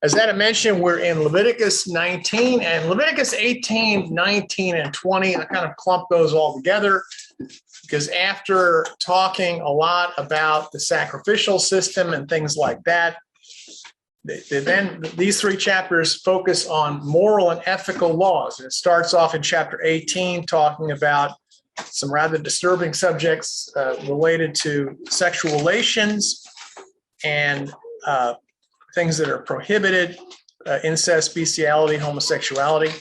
As Adam mentioned, we're in Leviticus 19 and Leviticus 18, 19, and 20. I kind of clump those all together because after talking a lot about the sacrificial system and things like that, then these three chapters focus on moral and ethical laws. And it starts off in chapter 18 talking about some rather disturbing subjects related to sexual relations and things that are prohibited, incest, bestiality, homosexuality.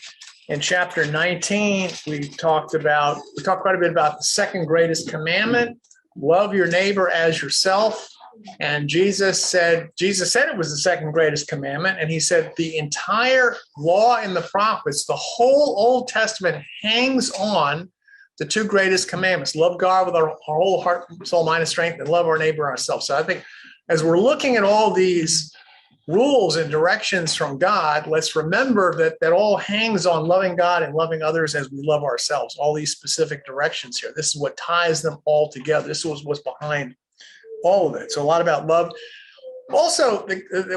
In chapter 19, we talked quite a bit about the second greatest commandment, love your neighbor as yourself. And Jesus said it was the second greatest commandment. And he said the entire law and the prophets, the whole Old Testament hangs on the two greatest commandments, love God with our whole heart, soul, mind, and strength, and love our neighbor ourselves. So I think as we're looking at all these rules and directions from God, let's remember that all hangs on loving God and loving others as we love ourselves, all these specific directions here. This is what ties them all together. This was what's behind all of it. So a lot about love. Also,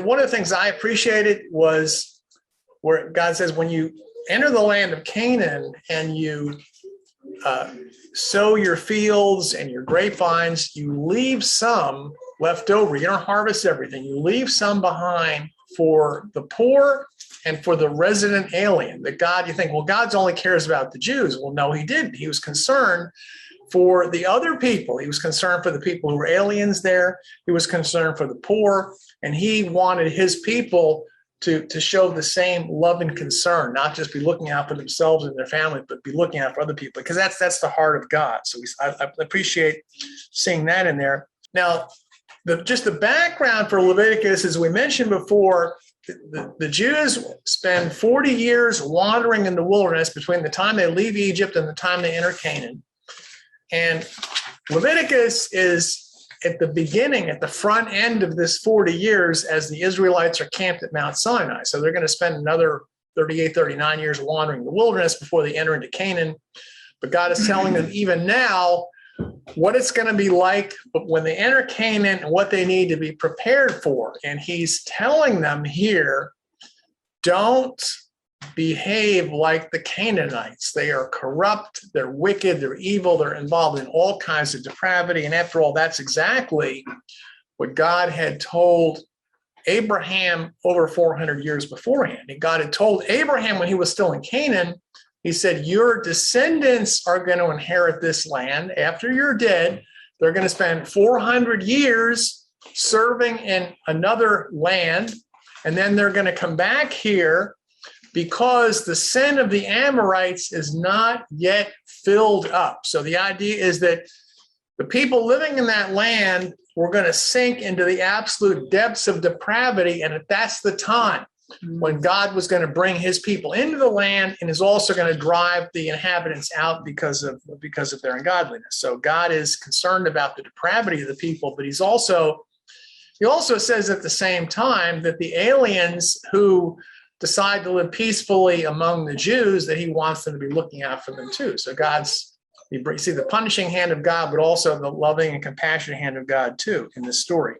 one of the things I appreciated was where God says, when you enter the land of Canaan and you sow your fields and your grapevines, you leave some left over. You don't harvest everything. You leave some behind for the poor and for the resident alien. That God, you think, well, God only cares about the Jews. Well, no, he didn't. He was concerned for the other people. He was concerned for the people who were aliens there. He was concerned for the poor, and he wanted his people to show the same love and concern, not just be looking out for themselves and their family, but be looking out for other people, because that's the heart of God. So I appreciate seeing that in there. Now, just the background for Leviticus, as we mentioned before, the Jews spend 40 years wandering in the wilderness between the time they leave Egypt and the time they enter Canaan. And Leviticus is at the beginning, at the front end of this 40 years as the Israelites are camped at Mount Sinai. So they're going to spend another 38, 39 years wandering the wilderness before they enter into Canaan. But God is telling them even now what it's going to be like when they enter Canaan and what they need to be prepared for. And he's telling them here, don't behave like the Canaanites. They are corrupt, they're wicked, they're evil, they're involved in all kinds of depravity. And after all, that's exactly what God had told Abraham over 400 years beforehand. And God had told Abraham when he was still in Canaan, he said, your descendants are going to inherit this land. After you're dead, they're going to spend 400 years serving in another land, and then they're going to come back here because the sin of the Amorites is not yet filled up. So the idea is that the people living in that land were going to sink into the absolute depths of depravity, and that's the time when God was going to bring his people into the land and is also going to drive the inhabitants out because of their ungodliness. So God is concerned about the depravity of the people, but he also says at the same time that the aliens who decide to live peacefully among the Jews, that he wants them to be looking out for them too. So you see the punishing hand of God, but also the loving and compassionate hand of God too in this story.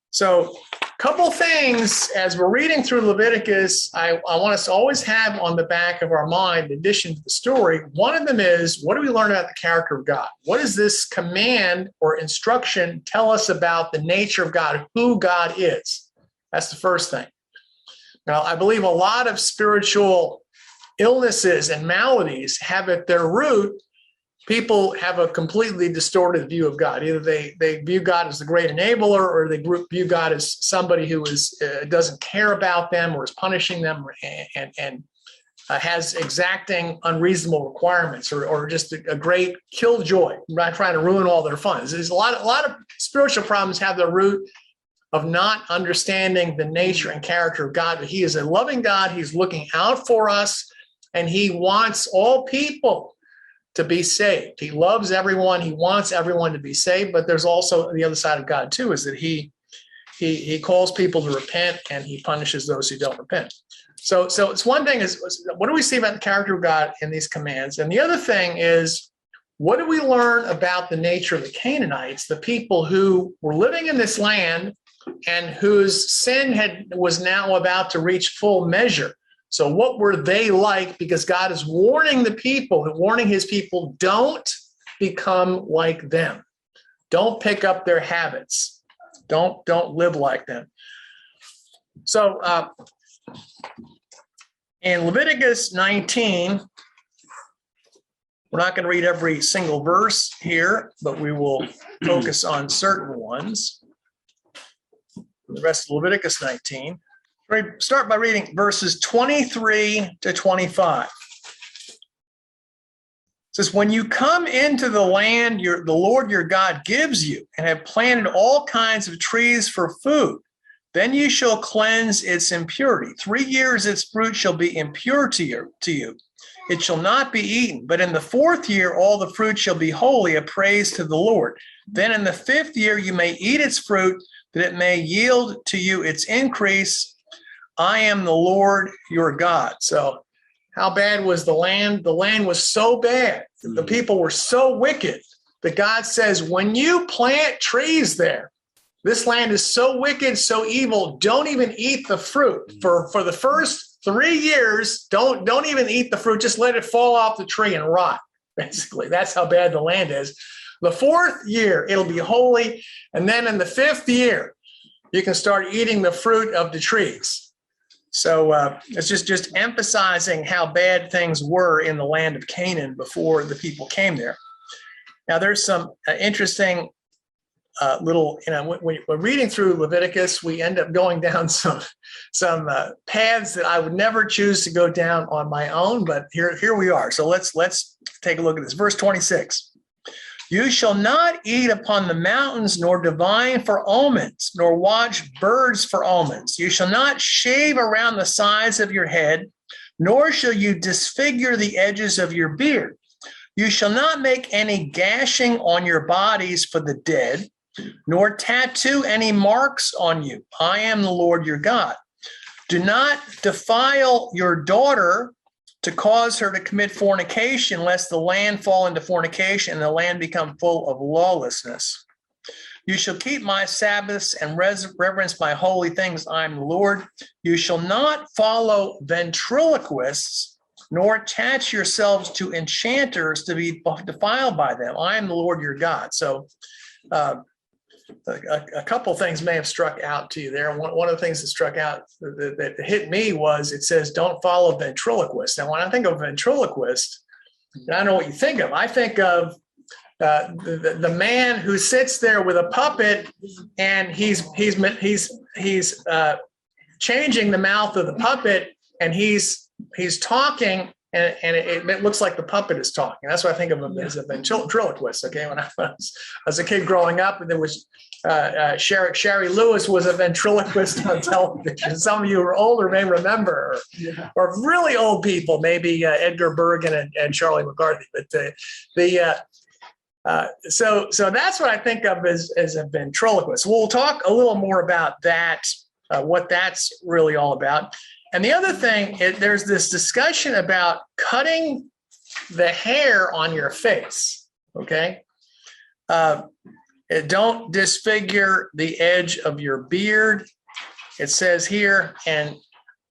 So a couple things as we're reading through Leviticus, I want us to always have on the back of our mind, in addition to the story. One of them is, what do we learn about the character of God? What does this command or instruction tell us about the nature of God, who God is? That's the first thing. Now, I believe a lot of spiritual illnesses and maladies have at their root, people have a completely distorted view of God. Either they view God as the great enabler, or they view God as somebody who doesn't care about them or is punishing them and has exacting unreasonable requirements, or just a great killjoy, right, trying to ruin all their fun. There's a lot of spiritual problems have their root of not understanding the nature and character of God. But he is a loving God. He's looking out for us, and he wants all people to be saved. He loves everyone. He wants everyone to be saved. But there's also the other side of God too, is that he calls people to repent, and he punishes those who don't repent. So it's one thing is, what do we see about the character of God in these commands? And the other thing is, what do we learn about the nature of the Canaanites, the people who were living in this land and whose sin was now about to reach full measure. So what were they like? Because God is warning his people, don't become like them. Don't pick up their habits. Don't live like them. So in Leviticus 19, we're not going to read every single verse here, but we will focus on certain ones. The rest of Leviticus 19. Start by reading verses 23 to 25. It says, when you come into the land the Lord your God gives you, and have planted all kinds of trees for food, then you shall cleanse its impurity. 3 years its fruit shall be impure to you. It shall not be eaten. But in the 4th year all the fruit shall be holy, a praise to the Lord. Then in the 5th year you may eat its fruit, that it may yield to you its increase. I am the Lord your God. So how bad was the land? The land was so bad. The people were so wicked that God says, when you plant trees there, this land is so wicked, so evil, don't even eat the fruit. For the first 3 years, don't even eat the fruit. Just let it fall off the tree and rot. Basically, that's how bad the land is. The 4th year, it'll be holy. And then in the 5th year, you can start eating the fruit of the trees. So it's just emphasizing how bad things were in the land of Canaan before the people came there. Now, there's some interesting little, when we're reading through Leviticus, we end up going down some paths that I would never choose to go down on my own, but here we are. So let's take a look at this. Verse 26. You shall not eat upon the mountains, nor divine for omens, nor watch birds for omens. You shall not shave around the sides of your head, nor shall you disfigure the edges of your beard. You shall not make any gashing on your bodies for the dead, nor tattoo any marks on you. I am the Lord your God. Do not defile your daughter to cause her to commit fornication, lest the land fall into fornication and the land become full of lawlessness. You shall keep my Sabbaths and reverence my holy things. I am the Lord. You shall not follow ventriloquists, nor attach yourselves to enchanters to be defiled by them. I am the Lord your God. So a couple things may have struck out to you there. One of the things that struck out that hit me was it says, don't follow ventriloquists. Now, when I think of ventriloquist, I don't know what you think of. I think of the man who sits there with a puppet and he's changing the mouth of the puppet, and he's talking, and it looks like the puppet is talking. That's what I think of him as a ventriloquist. Okay, when I was a kid growing up, and there was Sherry Lewis was a ventriloquist on television. Some of you who are older may remember, or really old people, maybe Edgar Bergen and Charlie McCarthy. But so that's what I think of as a ventriloquist. We'll talk a little more about that, what that's really all about. And the other thing, there's this discussion about cutting the hair on your face, okay? Don't disfigure the edge of your beard, it says here. And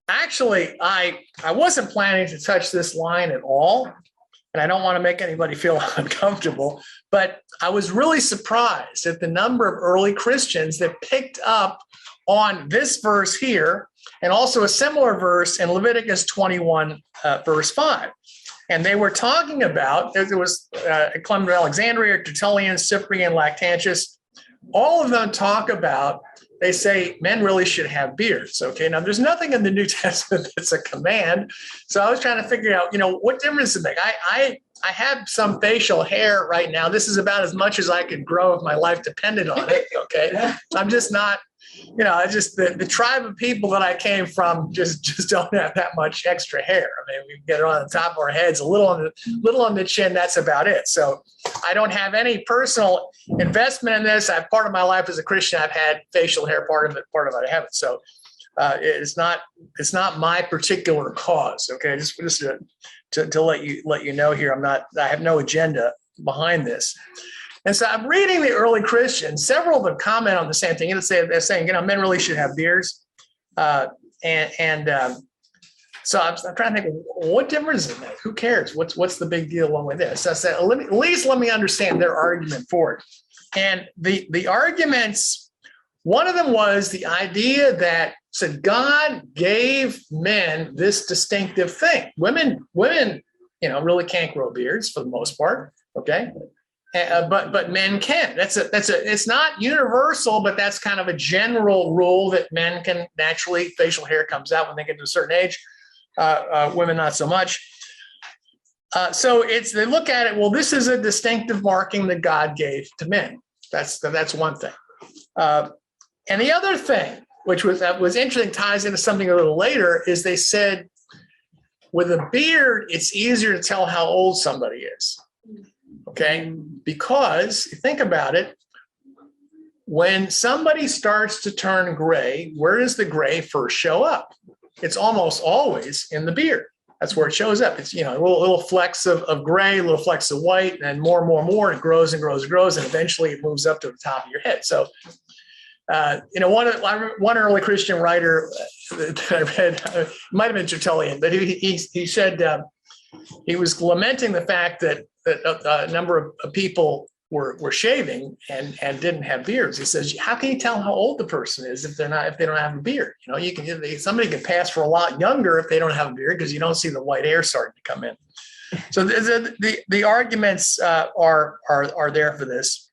actually, I wasn't planning to touch this line at all, and I don't want to make anybody feel uncomfortable, but I was really surprised at the number of early Christians that picked up on this verse here, and also a similar verse in Leviticus 21, verse 5. And they were talking about, there was Clement of Alexandria, Tertullian, Cyprian, Lactantius. All of them talk about, they say men really should have beards. Okay, now there's nothing in the New Testament that's a command. So I was trying to figure out, what difference does it make? I have some facial hair right now. This is about as much as I could grow if my life depended on it. Okay, I'm just not. The tribe of people that I came from just don't have that much extra hair. I mean, we get it on the top of our heads, a little on the chin. That's about it. So I don't have any personal investment in this. Part of my life as a Christian, I've had facial hair. Part of it I haven't. So it's not my particular cause. Okay, just to let you know here, I have no agenda behind this. And so I'm reading the early Christians. Several of them comment on the same thing. They're saying, men really should have beards. So I'm trying to think, what difference does it make? Who cares? What's the big deal along with this? So I said, at least let me understand their argument for it. And the arguments, one of them was the idea that said God gave men this distinctive thing. Women, really can't grow beards for the most part. Okay. But men can. It's not universal, but that's kind of a general rule that men can naturally, facial hair comes out when they get to a certain age. Women, not so much. So they look at it, well, this is a distinctive marking that God gave to men. That's one thing. And the other thing, which was interesting, ties into something a little later, is they said with a beard, it's easier to tell how old somebody is. Okay, because think about it, when somebody starts to turn gray, where does the gray first show up? It's almost always in the beard. That's where it shows up. It's, a little flecks of gray, little flecks of white, and more and more and more, it grows and grows and grows, and eventually it moves up to the top of your head. So, one early Christian writer that I read, might have been Tertullian, but he said he was lamenting the fact that a number of people were shaving and didn't have beards. He says, how can you tell how old the person is if they don't have a beard? Somebody can pass for a lot younger if they don't have a beard because you don't see the white hair starting to come in. So the arguments are there for this.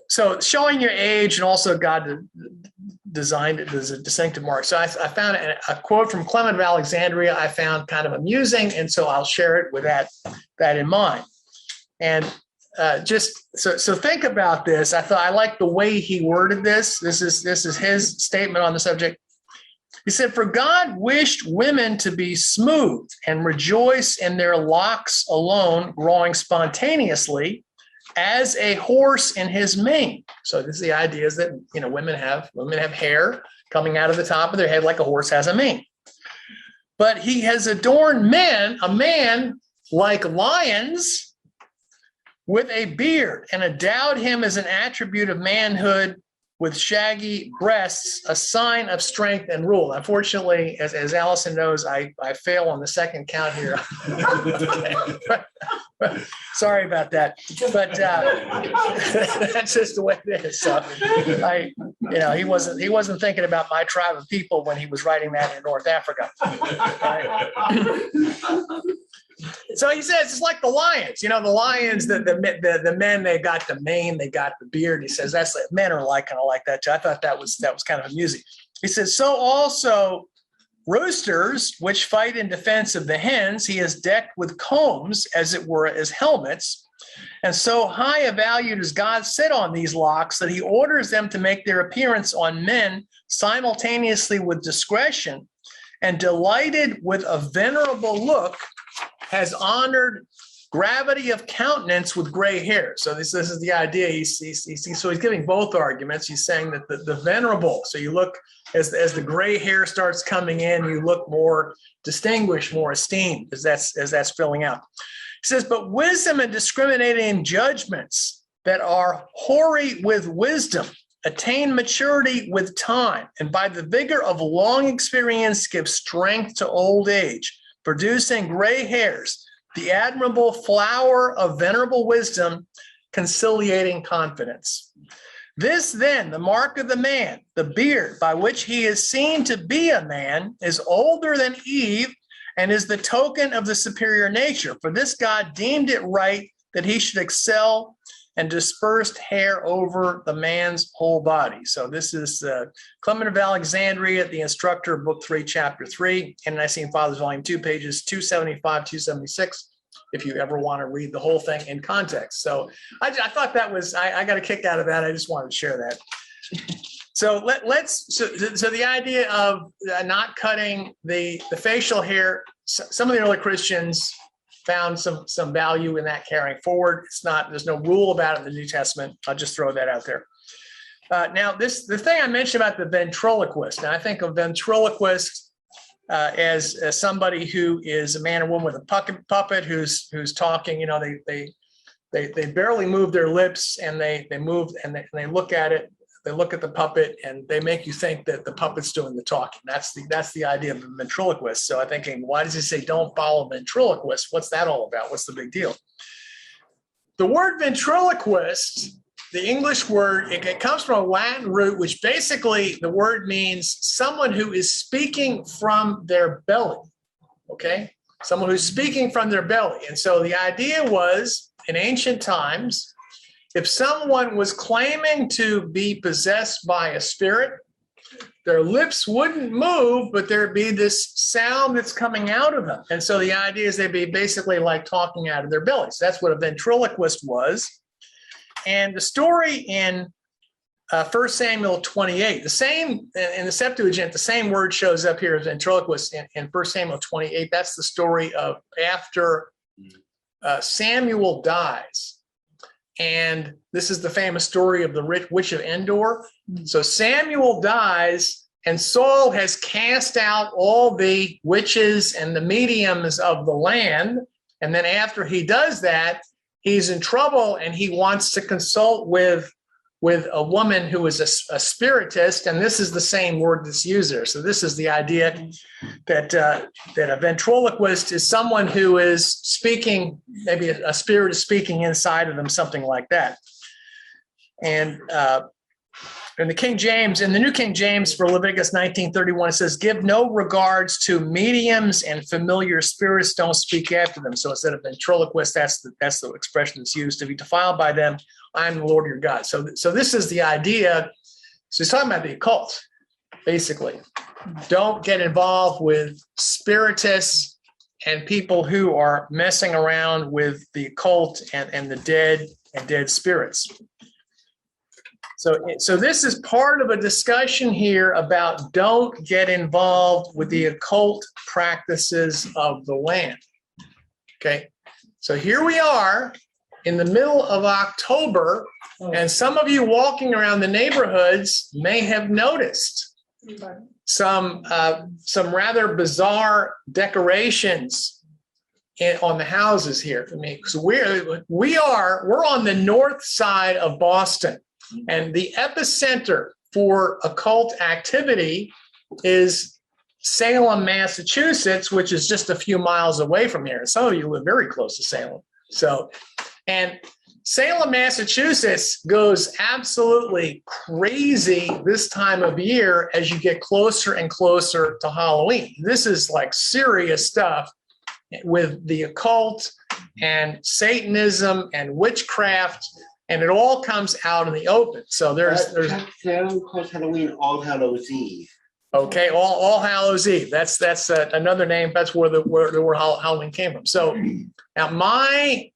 So showing your age, and also God designed it as a distinctive mark. So I found a quote from Clement of Alexandria I found kind of amusing, and so I'll share it with that in mind. And just so think about this. I like the way he worded this. This is his statement on the subject. He said, "For God wished women to be smooth and rejoice in their locks alone, growing spontaneously, as a horse in his mane." So this is the idea is that women have hair coming out of the top of their head like a horse has a mane. But he has adorned a man like lions with a beard, and endowed him as an attribute of manhood with shaggy breasts, a sign of strength and rule. Unfortunately, as Allison knows, I fail on the second count here. Sorry about that, but that's just the way it is. So he wasn't thinking about my tribe of people when he was writing that in North Africa. Right? So he says it's like the lions. The lions, the men, they got the mane, they got the beard. He says that's men are kind of like that too. I thought that was kind of amusing. He says, so also roosters, which fight in defense of the hens, he has decked with combs, as it were, as helmets. And so high a value does God set on these locks that he orders them to make their appearance on men simultaneously with discretion, and delighted with a venerable look, has honored gravity of countenance with gray hair. So this is the idea. So he's giving both arguments. He's saying that the venerable, so you look, as the gray hair starts coming in, you look more distinguished, more esteemed, as that's filling out. He says, but wisdom and discriminating judgments that are hoary with wisdom attain maturity with time, and by the vigor of long experience give strength to old age, producing gray hairs, the admirable flower of venerable wisdom, conciliating confidence. This then, the mark of the man, the beard, by which he is seen to be a man, is older than Eve, and is the token of the superior nature. For this God deemed it right that he should excel and dispersed hair over the man's whole body. So this is Clement of Alexandria, the instructor, book 3, chapter 3, and Nicene Fathers, volume 2, pages 275, 276, if you ever want to read the whole thing in context. So I thought that was, I got a kick out of that. I just wanted to share that. So so the idea of not cutting the facial hair, some of the early Christians found some value in that carrying forward. There's no rule about it in the New Testament. I'll just throw that out there. Now, the thing I mentioned about the ventriloquist, and I think of ventriloquist as somebody who is a man or woman with a puppet who's talking. they barely move their lips, and they move and they look at it. They look at the puppet, and they make you think that the puppet's doing the talking. That's the idea of a ventriloquist. So I'm thinking, why does he say don't follow ventriloquist? What's that all about? What's the big deal? The word ventriloquist, the English word, it comes from a Latin root, which basically the word means someone who is speaking from their belly. Okay, someone who's speaking from their belly. And so the idea was, in ancient times, if someone was claiming to be possessed by a spirit, their lips wouldn't move, but there'd be this sound that's coming out of them. And so the idea is they'd be basically like talking out of their bellies. That's what a ventriloquist was. And the story in 1 Samuel 28, the same, in the Septuagint, the same word shows up here as ventriloquist in 1 Samuel 28. That's the story of after Samuel dies. And this is the famous story of the witch of Endor. So Samuel dies, and Saul has cast out all the witches and the mediums of the land. And then after he does that, he's in trouble, and he wants to consult with a woman who is a spiritist. And this is the same word that's used there. So this is the idea that a ventriloquist is someone who is speaking, maybe a spirit is speaking inside of them, something like that. And in the King James, in the New King James for Leviticus 19:31, it says, give no regards to mediums and familiar spirits, don't speak after them. So instead of ventriloquist, that's the expression that's used. To be defiled by them, I am the Lord your God. So this is the idea. So he's talking about the occult, basically. Don't get involved with spiritists and people who are messing around with the occult and the dead and dead spirits. So this is part of a discussion here about don't get involved with the occult practices of the land. Okay, so here we are in the middle of October, and some of you walking around the neighborhoods may have noticed some rather bizarre decorations on the houses here. I mean, because we're on the north side of Boston. And the epicenter for occult activity is Salem, Massachusetts, which is just a few miles away from here. Some of you live very close to Salem. And Salem, Massachusetts goes absolutely crazy this time of year as you get closer and closer to Halloween. This is like serious stuff with the occult and Satanism and witchcraft. And it all comes out in the open. So there's Salem calls Halloween All Hallows Eve. Okay, All Hallows Eve. That's another name. That's where the word Halloween came from. So now my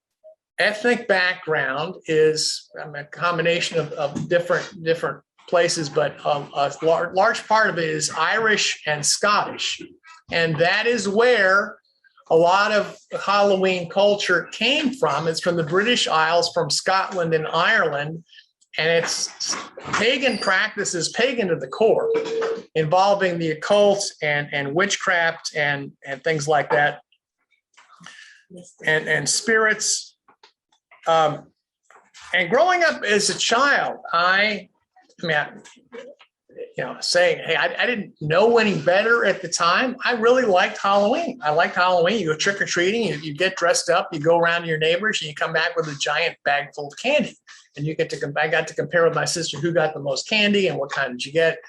ethnic background is a combination of different places, but a large part of it is Irish and Scottish, and that is where a lot of Halloween culture came from. It's from the British Isles, from Scotland and Ireland, and it's pagan practices, pagan to the core, involving the occult and witchcraft and things like that, and spirits. And growing up as a child, saying, hey, I didn't know any better at the time. I really liked Halloween. I liked Halloween. You go trick-or-treating, you get dressed up, you go around to your neighbors, and you come back with a giant bag full of candy. And I got to compare with my sister who got the most candy and what kind did you get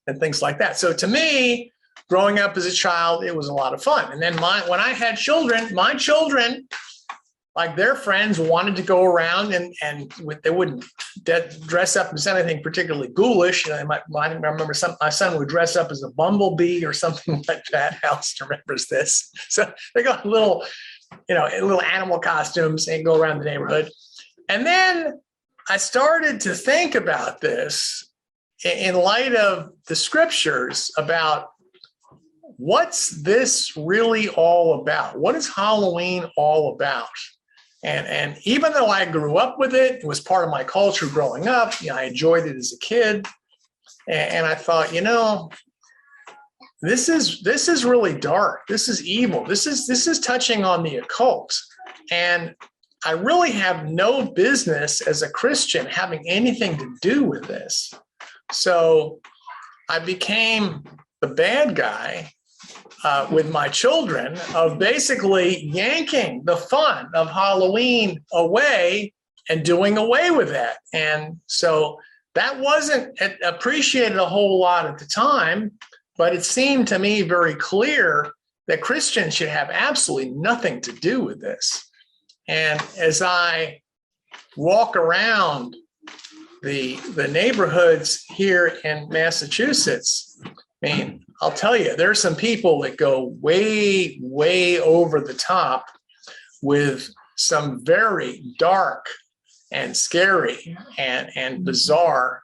and things like that. So to me, growing up as a child, it was a lot of fun. And then when I had children, my children, like their friends, wanted to go around and they wouldn't dress up as anything particularly ghoulish. I remember my son would dress up as a bumblebee or something like that. Alice remembers this. So they got little animal costumes and go around the neighborhood. And then I started to think about this in light of the scriptures about what's this really all about? What is Halloween all about? And even though I grew up with it, it was part of my culture growing up. I enjoyed it as a kid, and I thought, this is really dark. This is evil. This is touching on the occult. And I really have no business as a Christian having anything to do with this. So I became the bad guy with my children of basically yanking the fun of Halloween away and doing away with that. And so that wasn't appreciated a whole lot at the time, but it seemed to me very clear that Christians should have absolutely nothing to do with this. And as I walk around the neighborhoods here in Massachusetts, I mean, I'll tell you, there's some people that go way, way over the top with some very dark and scary and bizarre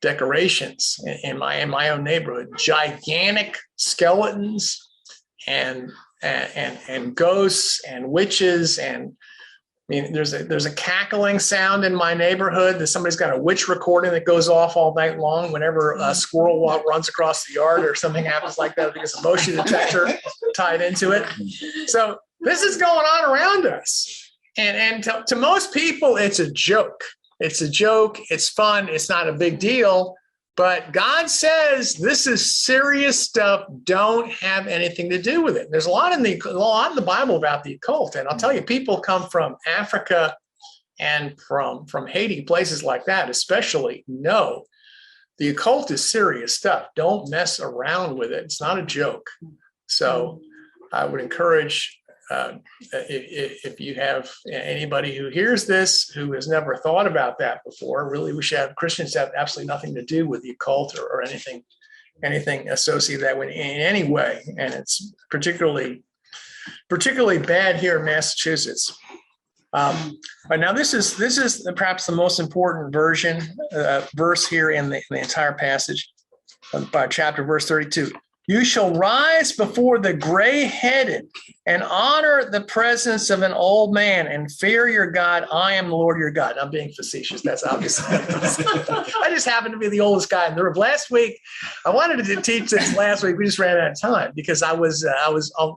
decorations in my own neighborhood. Gigantic skeletons and ghosts and witches, and I mean, there's a cackling sound in my neighborhood that somebody's got a witch recording that goes off all night long whenever a squirrel runs across the yard or something happens like that, because a motion detector tied into it. So this is going on around us. And to most people, it's a joke. It's a joke. It's fun. It's not a big deal. But God says this is serious stuff. Don't have anything to do with it. There's a lot in the Bible about the occult, and I'll tell you, people come from Africa and from Haiti, places like that, especially, know the occult is serious stuff. Don't mess around with it. It's not a joke. So I would encourage, if you have anybody who hears this who has never thought about that before, really, we should have Christians have absolutely nothing to do with the occult or anything associated that in any way. And it's particularly bad here in Massachusetts. But now this is perhaps the most important verse here in the entire passage, by chapter verse 32. You shall rise before the gray-headed and honor the presence of an old man and fear your God. I am the Lord your God. I'm being facetious. That's obvious. I just happen to be the oldest guy in the room. Last week, I wanted to teach this last week. We just ran out of time because I was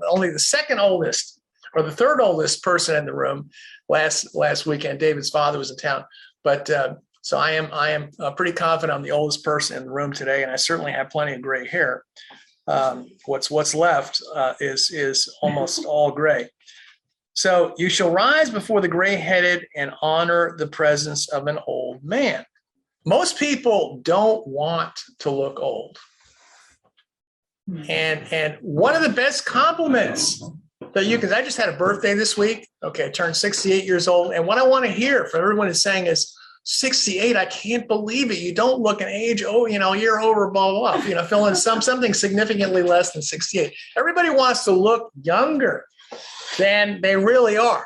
only the second oldest or the third oldest person in the room last weekend. David's father was in town, but so I am pretty confident I'm the oldest person in the room today, and I certainly have plenty of gray hair. What's left is almost all gray. So you shall rise before the gray-headed and honor the presence of an old man. Most people don't want to look old. And one of the best compliments that you can, I just had a birthday this week. Okay, I turned 68 years old. And what I want to hear from everyone is saying is, 68, I can't believe it. You don't look an age, you're over, blah, blah, blah. Fill in something significantly less than 68. Everybody wants to look younger than they really are.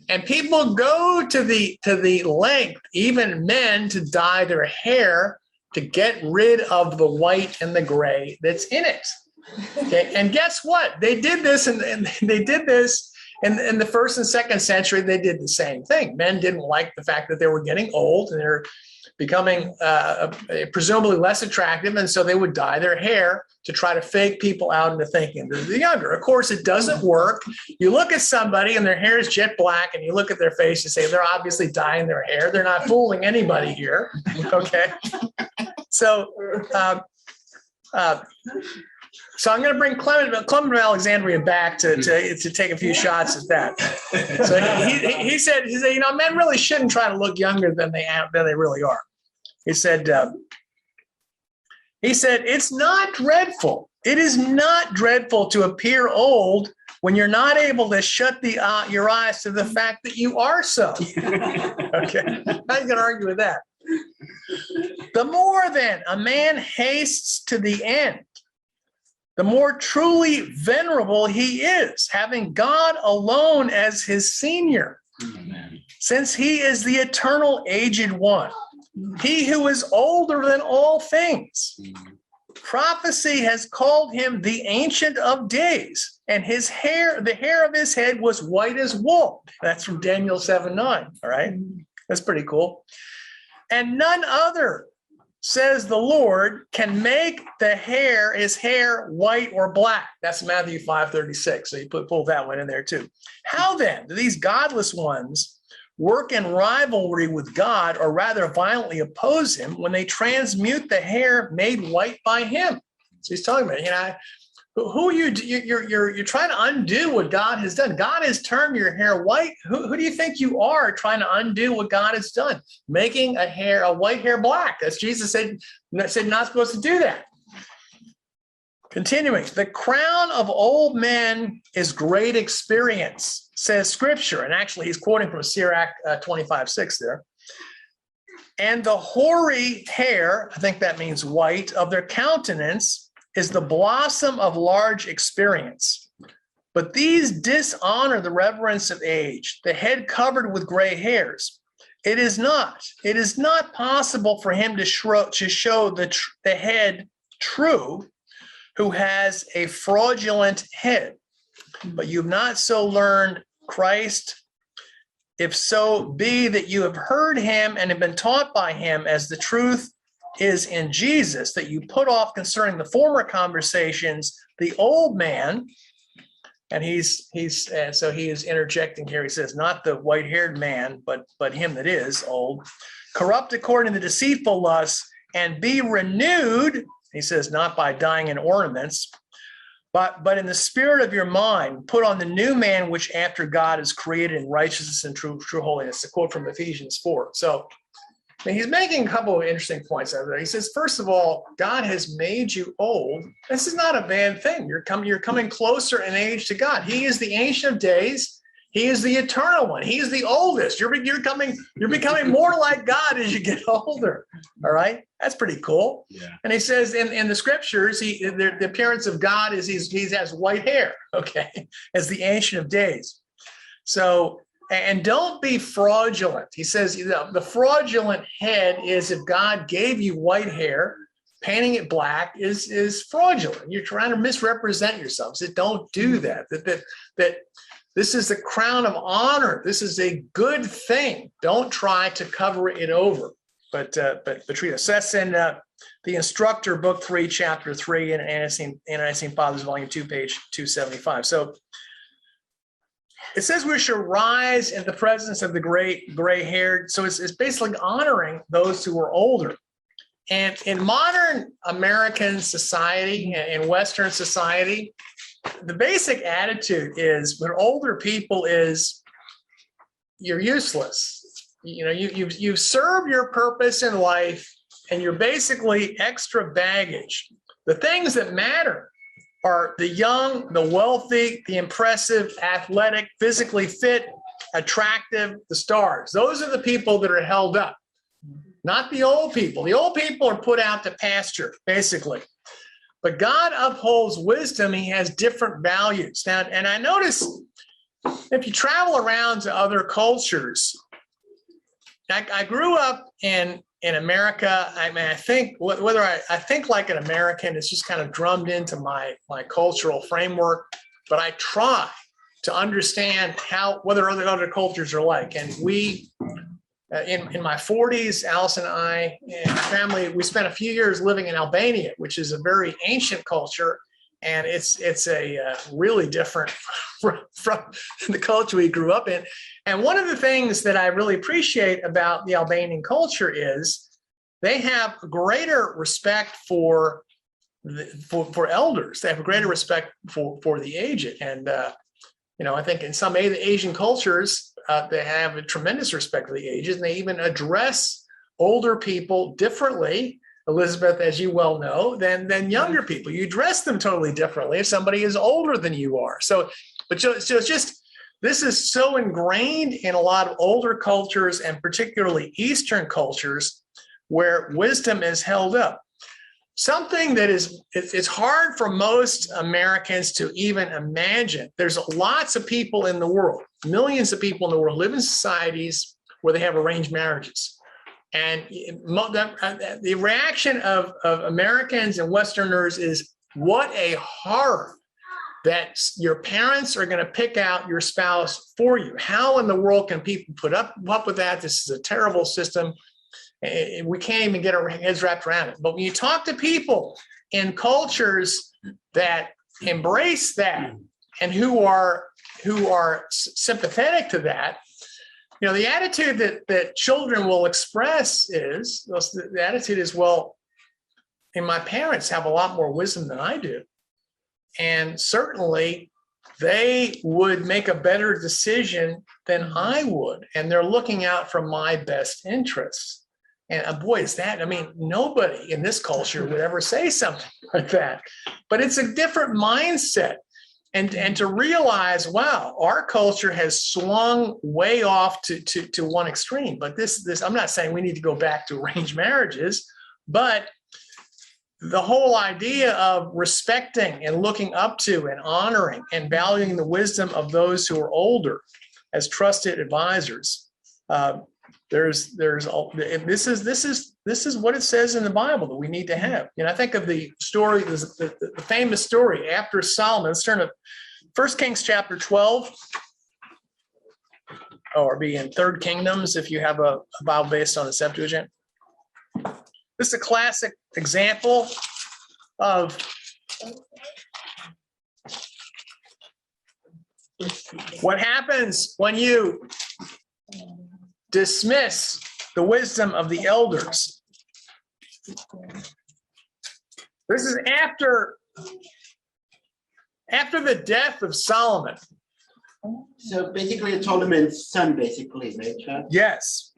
And people go to the length, even men, to dye their hair to get rid of the white and the gray that's in it. Okay, and guess what? They did this, and they did this. In the first and second century, they did the same thing. Men didn't like the fact that they were getting old and they're becoming presumably less attractive, and so they would dye their hair to try to fake people out into thinking they're younger. Of course, it doesn't work. You look at somebody and their hair is jet black, and you look at their face and say they're obviously dyeing their hair. They're not fooling anybody here. Okay, so. So I'm going to bring Clement of Alexandria back to take a few shots at that. So he said, men really shouldn't try to look younger than they really are. He said, it's not dreadful. It is not dreadful to appear old when you're not able to shut your eyes to the fact that you are so. Okay, how are you going to argue with that? The more then a man hastes to the end, the more truly venerable he is, having God alone as his senior. Amen. Since he is the eternal aged one, he who is older than all things. Prophecy has called him the Ancient of Days, and the hair of his head was white as wool. That's from Daniel 7:9. All right, that's pretty cool. And none other says the Lord, can make his hair white or black. That's Matthew 5:36. So you pull that one in there too. How then do these godless ones work in rivalry with God, or rather violently oppose him, when they transmute the hair made white by him? So he's talking about, who you're trying to undo what God has done. God has turned your hair white. Who do you think you are trying to undo what God has done? Making a white hair black. That's Jesus said not supposed to do that. Continuing, the crown of old men is great experience, says Scripture. And actually, he's quoting from Sirach 25:6 there. And the hoary hair, I think that means white, of their countenance is the blossom of large experience. But these dishonor the reverence of age, the head covered with gray hairs. It is not possible for him to show the head true, who has a fraudulent head. But you've not so learned Christ, if so be that you have heard him and have been taught by him, as the truth is in Jesus, that you put off concerning the former conversations the old man. And he is interjecting here. He says, not the white-haired man, but him that is old, corrupt according to the deceitful lusts, and be renewed. He says, not by dying in ornaments, but in the spirit of your mind, put on the new man, which after God is created in righteousness and true holiness. A quote from Ephesians 4. So he's making a couple of interesting points out there. He says, first of all, God has made you old. This is not a bad thing. You're coming closer in age to God. He is the Ancient of Days. He is the Eternal One. He is the oldest. You're becoming more like God as you get older. All right, that's pretty cool. Yeah. And he says in the Scriptures, the appearance of God is he has white hair. Okay, as the Ancient of Days. So. And don't be fraudulent. He says the fraudulent head is if God gave you white hair, painting it black is fraudulent. You're trying to misrepresent yourself. So don't do that. That this is the crown of honor. This is a good thing. Don't try to cover it over. But treat us. So that's in the Instructor, Book 3, Chapter 3, and Anti-Nicene Fathers, Volume 2, page 275. So it says we should rise in the presence of the gray-haired. So it's basically honoring those who are older. And in modern American society, in Western society, the basic attitude is with older people is you're useless. You've served your purpose in life, and you're basically extra baggage. The things that matter are the young, the wealthy, the impressive, athletic, physically fit, attractive, the stars. Those are the people that are held up, not the old people. The old people are put out to pasture, basically. But God upholds wisdom. He has different values. Now, and I notice if you travel around to other cultures, I grew up in America. I mean, I think whether I think like an American, it's just kind of drummed into my cultural framework, but I try to understand what other cultures are like. And we, in my 40s, Alice and I and family, we spent a few years living in Albania, which is a very ancient culture. And it's a really different from the culture we grew up in. And one of the things that I really appreciate about the Albanian culture is they have greater respect for elders. They have a greater respect for the aged. And I think in some Asian cultures, they have a tremendous respect for the aged, and they even address older people differently, Elizabeth, as you well know, than younger people. You address them totally differently if somebody is older than you are. So it's just, this is so ingrained in a lot of older cultures, and particularly Eastern cultures, where wisdom is held up. Something that it's hard for most Americans to even imagine. There's lots of people in the world, millions of people in the world live in societies where they have arranged marriages. And the reaction of Americans and Westerners is, what a horror that your parents are going to pick out your spouse for you. How in the world can people put up with that? This is a terrible system. We can't even get our heads wrapped around it. But when you talk to people in cultures that embrace that and who are sympathetic to that, the attitude that children will express is, the attitude is, well, and my parents have a lot more wisdom than I do. And certainly they would make a better decision than I would. And they're looking out for my best interests. And boy, is that, nobody in this culture would ever say something like that. But it's a different mindset. And to realize, wow, our culture has swung way off to one extreme. But this, I'm not saying we need to go back to arranged marriages, but the whole idea of respecting and looking up to and honoring and valuing the wisdom of those who are older as trusted advisors. This is what it says in the Bible that we need to have. I think of the story, the famous story after Solomon. Let's turn to 1 Kings chapter 12, or be in 3 Kingdoms if you have a Bible based on the Septuagint. This is a classic example of what happens when you dismiss the wisdom of the elders. This is after the death of Solomon. So basically, Solomon's son, basically, right, Chuck? Yes.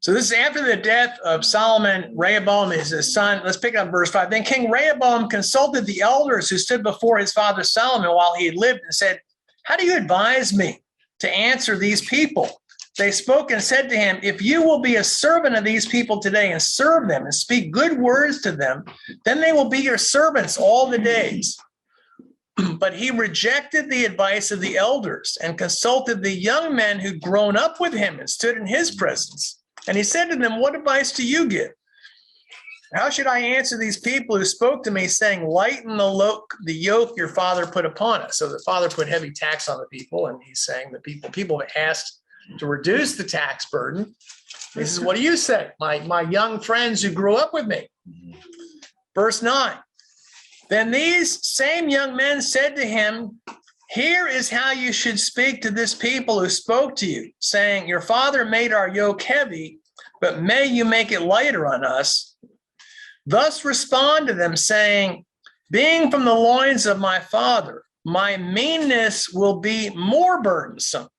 So this is after the death of Solomon. Rehoboam is his son. Let's pick up verse 5. Then King Rehoboam consulted the elders who stood before his father Solomon while he had lived and said, "How do you advise me to answer these people?" They spoke and said to him, "If you will be a servant of these people today and serve them and speak good words to them, then they will be your servants all the days." But he rejected the advice of the elders and consulted the young men who'd grown up with him and stood in his presence. And he said to them, "What advice do you give? How should I answer these people who spoke to me, saying, 'Lighten the yoke your father put upon us'?" So the father put heavy tax on the people, and he's saying the people have asked to reduce the tax burden. He says, "What do you say, my young friends who grew up with me?" Verse 9. Then these same young men said to him, "Here is how you should speak to this people who spoke to you, saying, 'Your father made our yoke heavy, but may you make it lighter on us.' Thus respond to them, saying, 'Being from the loins of my father, my meanness will be more burdensome.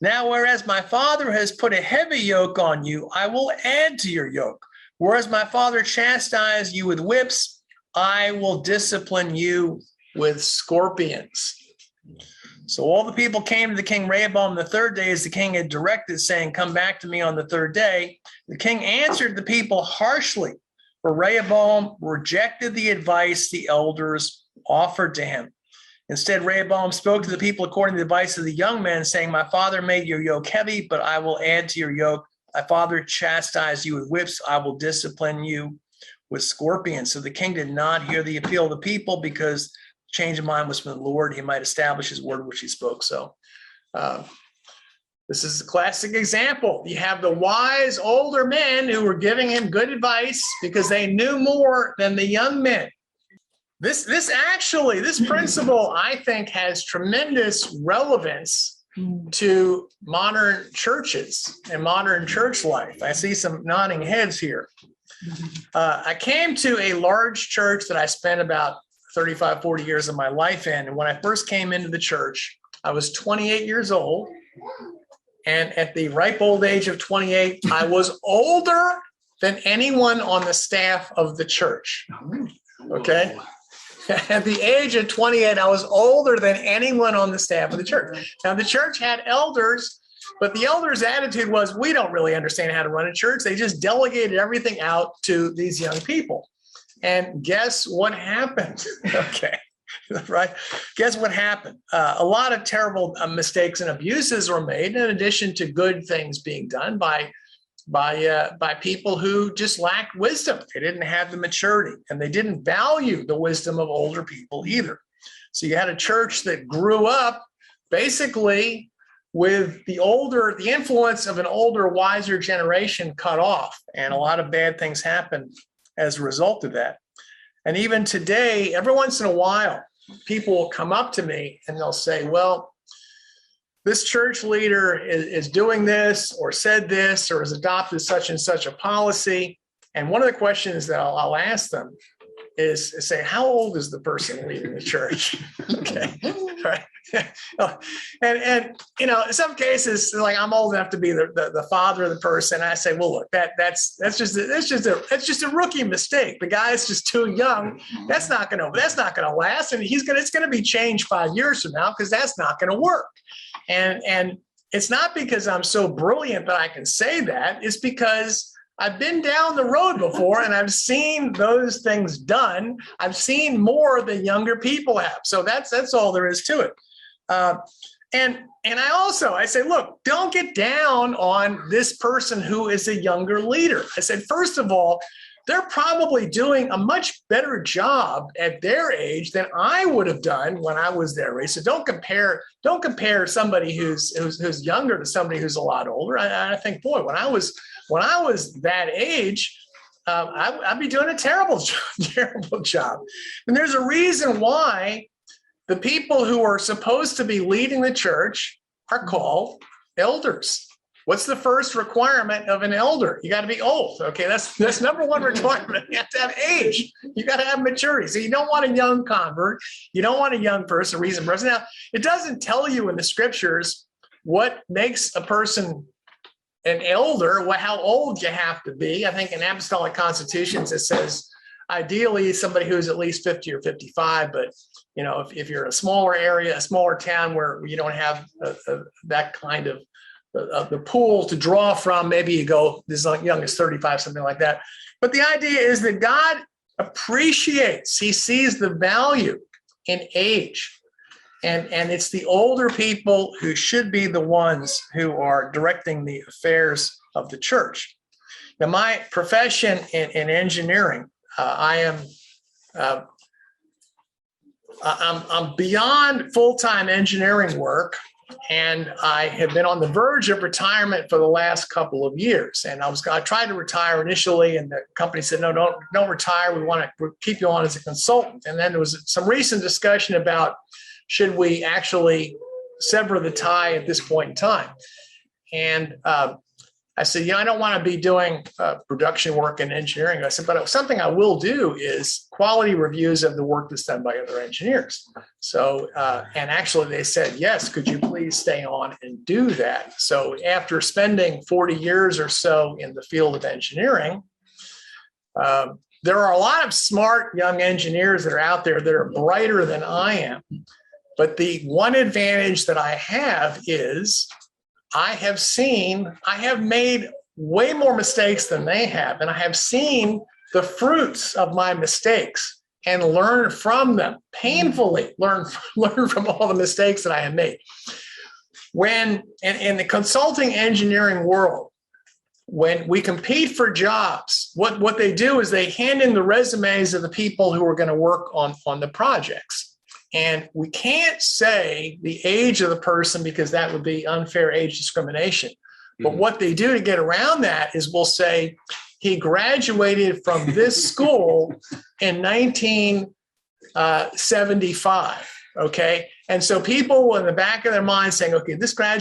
Now, whereas my father has put a heavy yoke on you, I will add to your yoke. Whereas my father chastised you with whips, I will discipline you with scorpions.'" So all the people came to the king Rehoboam the third day as the king had directed, saying, "Come back to me on the third day." The king answered the people harshly, for Rehoboam rejected the advice the elders offered to him. Instead, Rehoboam spoke to the people according to the advice of the young men, saying, "My father made your yoke heavy, but I will add to your yoke. My father chastised you with whips, I will discipline you with scorpions." So the king did not hear the appeal of the people, because change of mind was from the Lord. He might establish his word which he spoke. So this is a classic example. You have the wise older men who were giving him good advice because they knew more than the young men. This principle, I think, has tremendous relevance to modern churches and modern church life. I see some nodding heads here. I came to a large church that I spent about 35, 40 years of my life in. And when I first came into the church, I was 28 years old. And at the ripe old age of 28, I was older than anyone on the staff of the church. Okay? At the age of 28, I was older than anyone on the staff of the church. Now, the church had elders, but the elders' attitude was, we don't really understand how to run a church. They just delegated everything out to these young people. And guess what happened? Okay, right? Guess what happened? A lot of terrible mistakes and abuses were made, in addition to good things being done by people who just lacked wisdom. They didn't have the maturity, and they didn't value the wisdom of older people either. So you had a church that grew up basically with the influence of an older, wiser generation cut off, and a lot of bad things happen as a result of that. And even today, every once in a while, people will come up to me and they'll say, well, this church leader is doing this or said this or has adopted such and such a policy. And one of the questions that I'll ask them is say, how old is the person leading the church? Okay. Right. And in some cases, like I'm old enough to be the father of the person. I say, well, look, that's just a rookie mistake. The guy's just too young. That's not gonna last, and it's gonna be changed 5 years from now because that's not gonna work. And it's not because I'm so brilliant that I can say that. It's because I've been down the road before and I've seen those things done. I've seen more than younger people have. So that's all there is to it. And I say, look, don't get down on this person who is a younger leader. I said, first of all, they're probably doing a much better job at their age than I would have done when I was their age. So don't compare somebody who's younger to somebody who's a lot older. I think, boy, when I was that age, I'd be doing a terrible job. And there's a reason why the people who are supposed to be leading the church are called elders. What's the first requirement of an elder? You got to be old. Okay, that's number one requirement. You have to have age. You got to have maturity. So you don't want a young convert. You don't want a young person, reasoned person. Now, it doesn't tell you in the scriptures what makes a person an elder, how old you have to be. I think in apostolic constitutions, it says ideally somebody who's at least 50 or 55, but if you're in a smaller area, a smaller town where you don't have that kind of the pool to draw from, maybe you go as young as 35, something like that. But the idea is that God appreciates, he sees the value in age. And it's the older people who should be the ones who are directing the affairs of the church. Now, my profession in engineering, I'm beyond full-time engineering work, and I have been on the verge of retirement for the last couple of years. And I tried to retire initially, and the company said, no, don't retire. We want to keep you on as a consultant. And then there was some recent discussion about should we actually sever the tie at this point in time. And I said, I don't want to be doing production work in engineering. I said, but something I will do is quality reviews of the work that's done by other engineers. So, and actually they said, yes, could you please stay on and do that? So after spending 40 years or so in the field of engineering, there are a lot of smart young engineers that are out there that are brighter than I am. But the one advantage that I have is I have made way more mistakes than they have, and I have seen the fruits of my mistakes and learned from them, painfully learn from all the mistakes that I have made. When in the consulting engineering world, when we compete for jobs, what they do is they hand in the resumes of the people who are going to work on the projects. And we can't say the age of the person because that would be unfair age discrimination. But what they do to get around that is we'll say he graduated from this school in 1975. Okay. And so people in the back of their mind saying, okay, this guy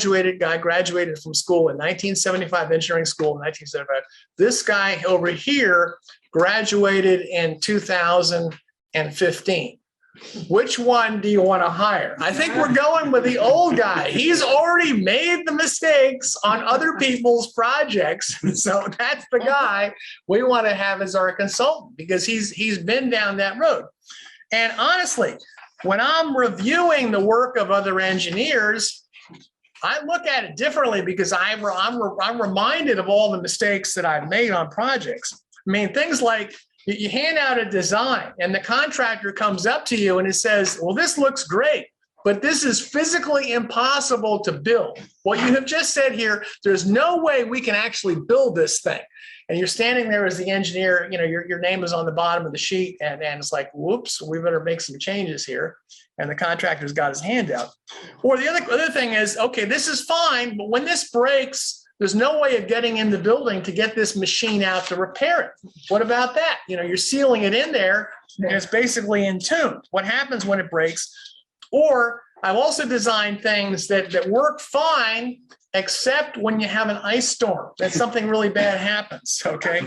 graduated from school in 1975, engineering school in 1975. This guy over here graduated in 2015. Which one do you want to hire? I think we're going with the old guy. He's already made the mistakes on other people's projects. So that's the guy we want to have as our consultant because he's been down that road. And honestly, when I'm reviewing the work of other engineers, I look at it differently because I'm reminded of all the mistakes that I've made on projects. I mean, things like you hand out a design and the contractor comes up to you and it says, well, this looks great, but this is physically impossible to build. What you have just said here, there's no way we can actually build this thing. and you're standing there as the engineer, your name is on the bottom of the sheet, and it's like, whoops, we better make some changes here. And the contractor's got his hand out. Or the other thing is, okay, this is fine, but when this breaks, there's no way of getting in the building to get this machine out to repair it. What about that? You're sealing it in there, and it's basically in tune. What happens when it breaks? Or I've also designed things that work fine, except when you have an ice storm, that something really bad happens, okay?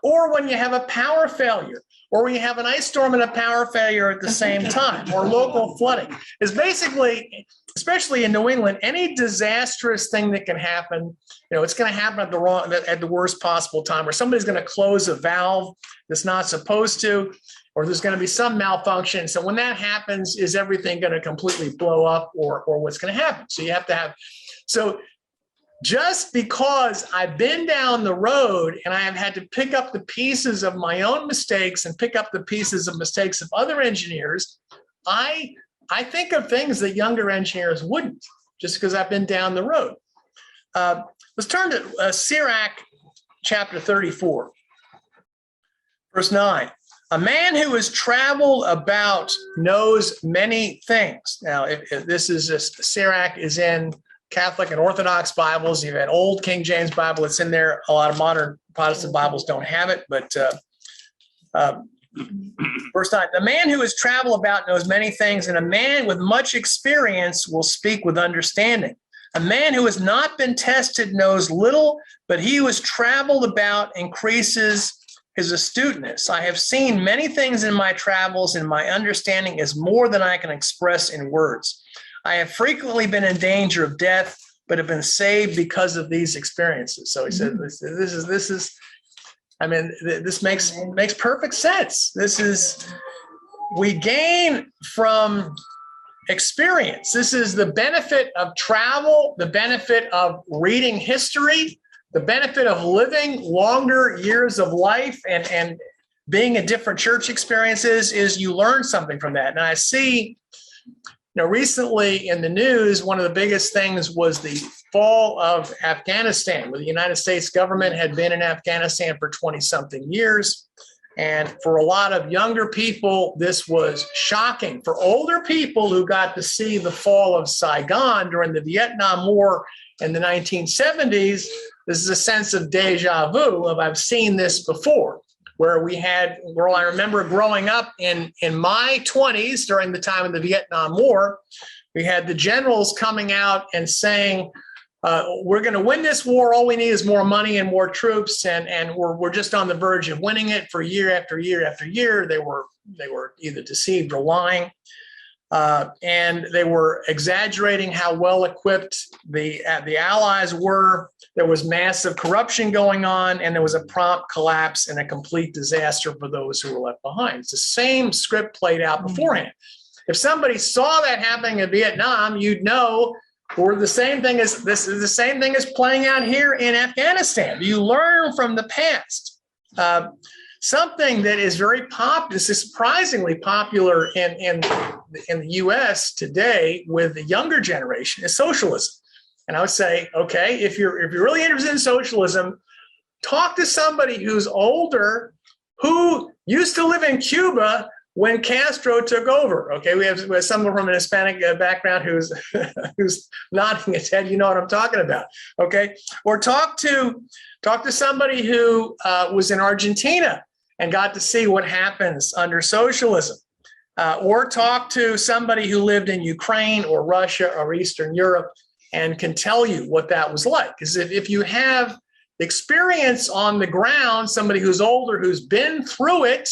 Or when you have a power failure, or when you have an ice storm and a power failure at the same time, or local flooding. Is basically, especially in New England, any disastrous thing that can happen, it's going to happen at the worst possible time, where somebody's going to close a valve that's not supposed to, or there's going to be some malfunction. So when that happens, is everything going to completely blow up, or what's going to happen? So you have to have, so just because I've been down the road and I have had to pick up the pieces of my own mistakes and pick up the pieces of mistakes of other engineers, I think of things that younger engineers wouldn't, just because I've been down the road. Let's turn to Sirach chapter 34, verse 9. A man who has traveled about knows many things. Now, if this is just, Sirach is in Catholic and Orthodox Bibles. You've had old King James Bible, it's in there. A lot of modern Protestant Bibles don't have it, but verse 9, the man who has traveled about knows many things, and a man with much experience will speak with understanding. A man who has not been tested knows little, but he who has traveled about increases his astuteness. I have seen many things in my travels, and my understanding is more than I can express in words. I have frequently been in danger of death, but have been saved because of these experiences. So he said, this makes perfect sense. We gain from experience. This is the benefit of travel, the benefit of reading history, the benefit of living longer years of life and being in different church experiences is you learn something from that. And I see, recently in the news, one of the biggest things was the fall of Afghanistan, where the United States government had been in Afghanistan for 20-something years. And for a lot of younger people, this was shocking. For older people who got to see the fall of Saigon during the Vietnam War in the 1970s, this is a sense of deja vu of I've seen this before, where I remember growing up in my 20s during the time of the Vietnam War, we had the generals coming out and saying, we're going to win this war. All we need is more money and more troops. And we're just on the verge of winning it for year after year after year. They were either deceived or lying. And they were exaggerating how well equipped the Allies were. There was massive corruption going on, and there was a prompt collapse and a complete disaster for those who were left behind. It's the same script played out beforehand. If somebody saw that happening in Vietnam, you'd know, or the same thing is playing out here in Afghanistan. You learn from the past. Something that is very popular, this is surprisingly popular in the U.S. today with the younger generation, is socialism. And I would say, okay, if you're really interested in socialism, talk to somebody who's older, who used to live in Cuba when Castro took over. Okay, we have someone from an Hispanic background who's nodding his head. You know what I'm talking about. Okay, or talk to somebody who was in Argentina and got to see what happens under socialism, or talk to somebody who lived in Ukraine or Russia or Eastern Europe and can tell you what that was like. Because if you have experience on the ground, somebody who's older, who's been through it,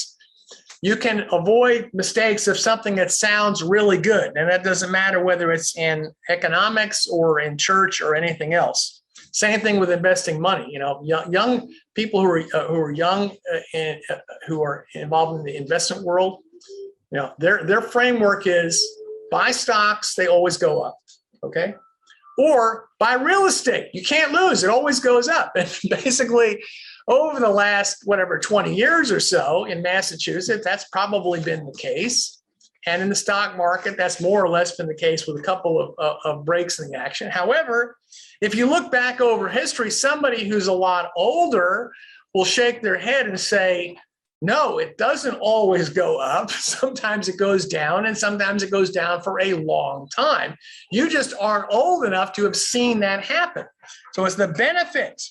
you can avoid mistakes of something that sounds really good. And that doesn't matter whether it's in economics or in church or anything else. Same thing with investing money. Young people who are young and who are involved in the investment world, their framework is buy stocks, they always go up. Okay. Or buy real estate. You can't lose. It always goes up. And basically, over the last, 20 years or so in Massachusetts, that's probably been the case. And in the stock market, that's more or less been the case with a couple of breaks in the action. However, if you look back over history, somebody who's a lot older will shake their head and say, no, it doesn't always go up. Sometimes it goes down, and sometimes it goes down for a long time. You just aren't old enough to have seen that happen. So it's the benefit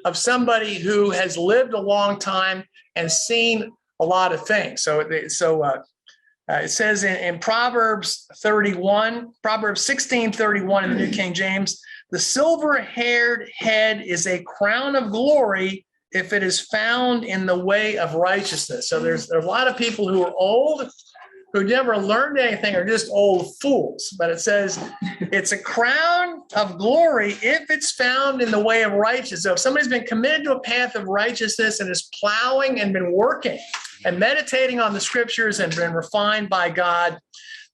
of somebody who has lived a long time and seen a lot of things. So it says in Proverbs 16:31 in the New King James, the silver-haired head is a crown of glory if it is found in the way of righteousness. So there's a lot of people who are old, who never learned anything, are just old fools. But it says it's a crown of glory if it's found in the way of righteousness. So if somebody's been committed to a path of righteousness and is plowing and been working and meditating on the scriptures and been refined by God,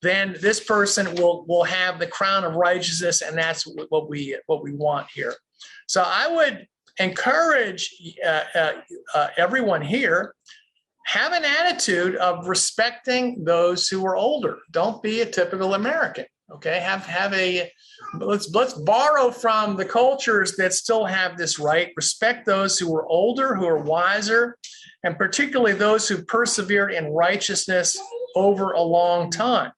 then this person will have the crown of righteousness, and that's what we want here. So I would encourage everyone here, have an attitude of respecting those who are older. Don't be a typical American. Okay, let's borrow from the cultures that still have this right. Respect those who are older, who are wiser, and particularly those who persevere in righteousness over a long time.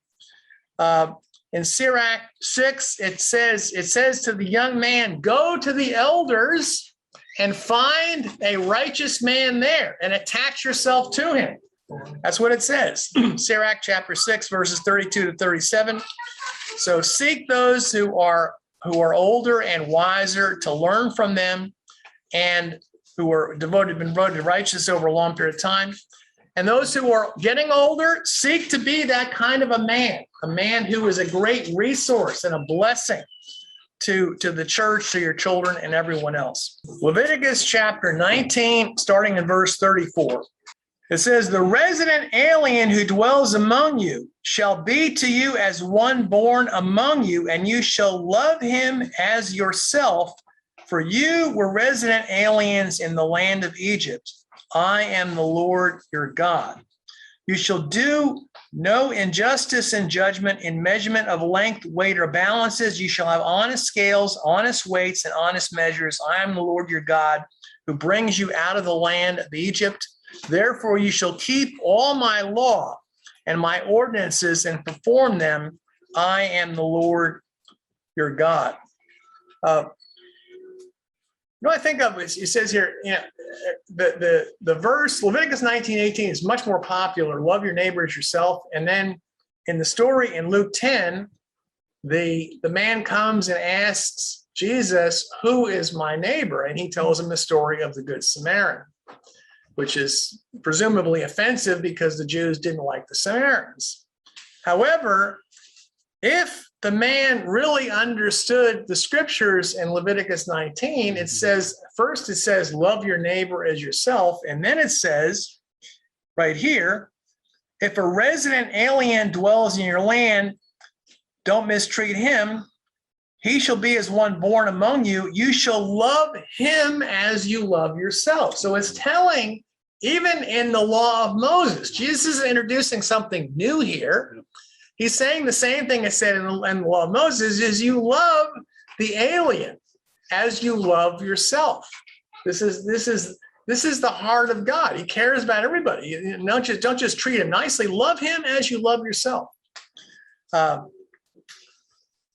In Sirach 6, it says to the young man, go to the elders and find a righteous man there and attach yourself to him. That's what it says. Sirach chapter 6, verses 32 to 37. So seek those who are older and wiser, to learn from them, and who are been devoted to righteousness over a long period of time. And those who are getting older, seek to be that kind of a man who is a great resource and a blessing to the church, to your children, and everyone else. Leviticus chapter 19, starting in verse 34. It says, the resident alien who dwells among you shall be to you as one born among you, and you shall love him as yourself, for you were resident aliens in the land of Egypt. I am the Lord your God. You shall do no injustice in judgment, in measurement of length, weight, or balances. You shall have honest scales, honest weights, and honest measures. I am the Lord your God, who brings you out of the land of Egypt. Therefore you shall keep all my law and my ordinances and perform them. I am the Lord your God. I think of it says here, the verse Leviticus 19:18 is much more popular. Love your neighbor as yourself. And then in the story in Luke 10, the man comes and asks Jesus, who is my neighbor? And he tells him the story of the Good Samaritan, which is presumably offensive because the Jews didn't like the Samaritans. However, if the man really understood the scriptures in Leviticus 19, it says, love your neighbor as yourself. And then it says right here, if a resident alien dwells in your land, don't mistreat him. He shall be as one born among you. You shall love him as you love yourself. So it's telling, even in the law of Moses, Jesus is introducing something new here. He's saying the same thing as said in the law of Moses, is you love the alien as you love yourself. This is the heart of God. He cares about everybody. Don't just treat him nicely. Love him as you love yourself. The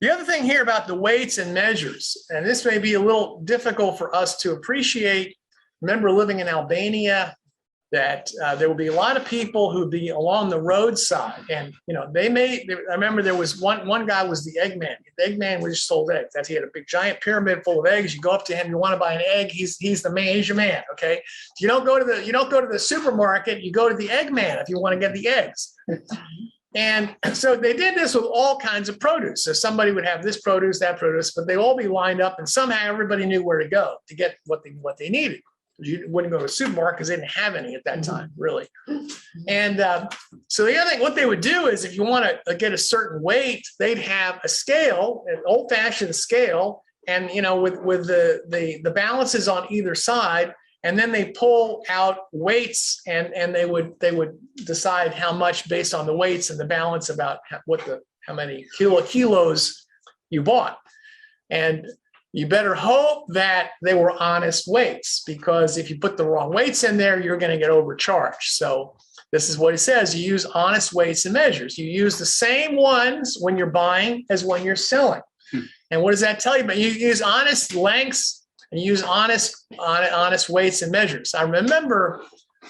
other thing here about the weights and measures, and this may be a little difficult for us to appreciate. Remember living in Albania, that there will be a lot of people who be along the roadside, and I remember there was one guy was the Eggman. The Eggman was sold eggs. He had a big giant pyramid full of eggs. You go up to him, you want to buy an egg, he's the man, he's your man. Okay, you don't go to the supermarket, you go to the Eggman if you want to get the eggs. And so they did this with all kinds of produce. So somebody would have this produce, that produce, but they all be lined up, and somehow everybody knew where to go to get what they needed. You wouldn't go to a supermarket because they didn't have any at that time, really. And so the other thing, what they would do is, if you want to get a certain weight, they'd have a scale, an old-fashioned scale, and with the balances on either side, and then they pull out weights, and they would decide how much based on the weights and the balance about how many kilos you bought. And you better hope that they were honest weights, because if you put the wrong weights in there, you're going to get overcharged. So this is what it says. You use honest weights and measures. You use the same ones when you're buying as when you're selling. And what does that tell you? But you use honest lengths and you use honest weights and measures. I remember,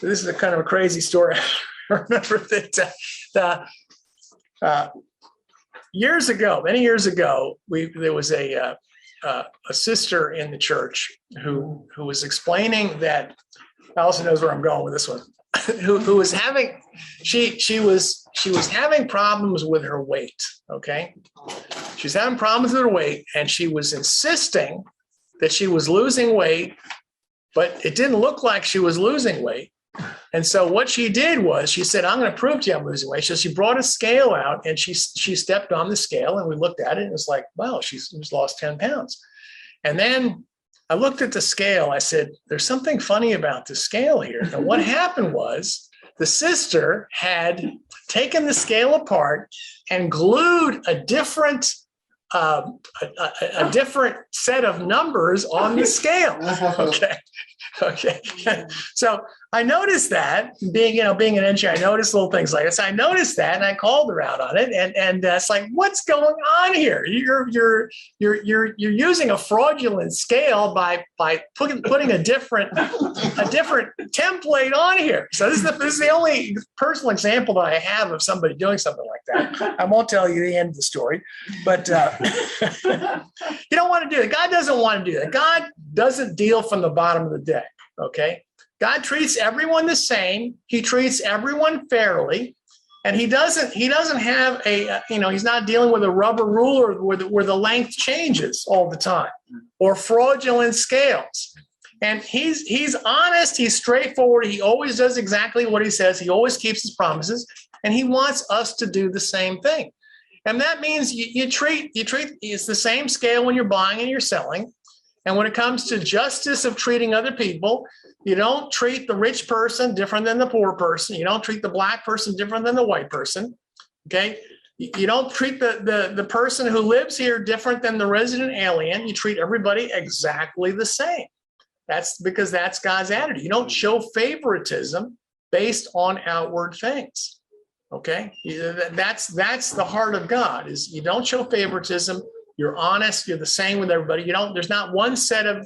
this is a kind of a crazy story. I remember that years ago, many years ago, there was a sister in the church who was explaining that, Allison knows where I'm going with this one, who was having, she was having problems with her weight. Okay. She's having problems with her weight, and she was insisting that she was losing weight, but it didn't look like she was losing weight. And so what she did was she said, I'm going to prove to you I'm losing weight. So she brought a scale out, and she stepped on the scale, and we looked at it, and it was like, wow, she's lost 10 pounds. And then I looked at the scale. I said, there's something funny about the scale here. And what happened was the sister had taken the scale apart and glued a different set of numbers on the scale. Okay. So I noticed that, being an engineer, I noticed little things like this. I noticed that, and I called her out on it. And it's like, what's going on here? You're using a fraudulent scale by putting a different template on here. So this is the only personal example that I have of somebody doing something like that. I won't tell you the end of the story, but you don't want to do it. God doesn't want to do that. God doesn't deal from the bottom of the deck. Okay. God treats everyone the same. He treats everyone fairly, and he doesn't have he's not dealing with a rubber ruler where the length changes all the time, or fraudulent scales. And he's honest. He's straightforward. He always does exactly what he says. He always keeps his promises, and he wants us to do the same thing. And that means you treat it's the same scale when you're buying and you're selling. And when it comes to justice of treating other people, you don't treat the rich person different than the poor person. You don't treat the black person different than the white person. Okay. You don't treat the person who lives here different than the resident alien. You treat everybody exactly the same. That's because that's God's attitude. You don't show favoritism based on outward things. Okay. That's the heart of God, is you don't show favoritism. You're honest. You're the same with everybody. There's not one set of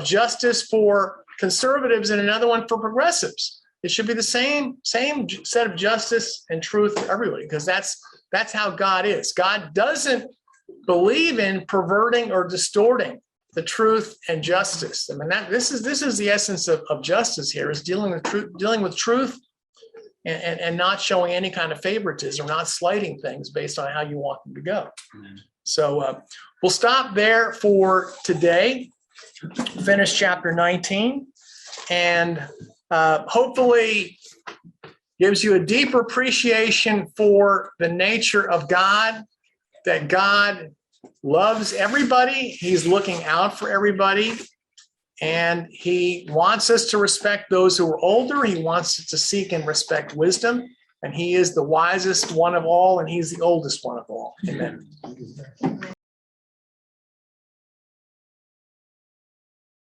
justice for conservatives and another one for progressives. It should be the same set of justice and truth for everybody, because that's how God is. God doesn't believe in perverting or distorting the truth and justice. I mean, this is the essence of justice here, is dealing with truth and not showing any kind of favoritism, not slighting things based on how you want them to go. Mm-hmm. So we'll stop there for today, finish chapter 19, and hopefully gives you a deeper appreciation for the nature of God, that God loves everybody. He's looking out for everybody, and he wants us to respect those who are older. He wants us to seek and respect wisdom. And he is the wisest one of all, and he's the oldest one of all. Amen.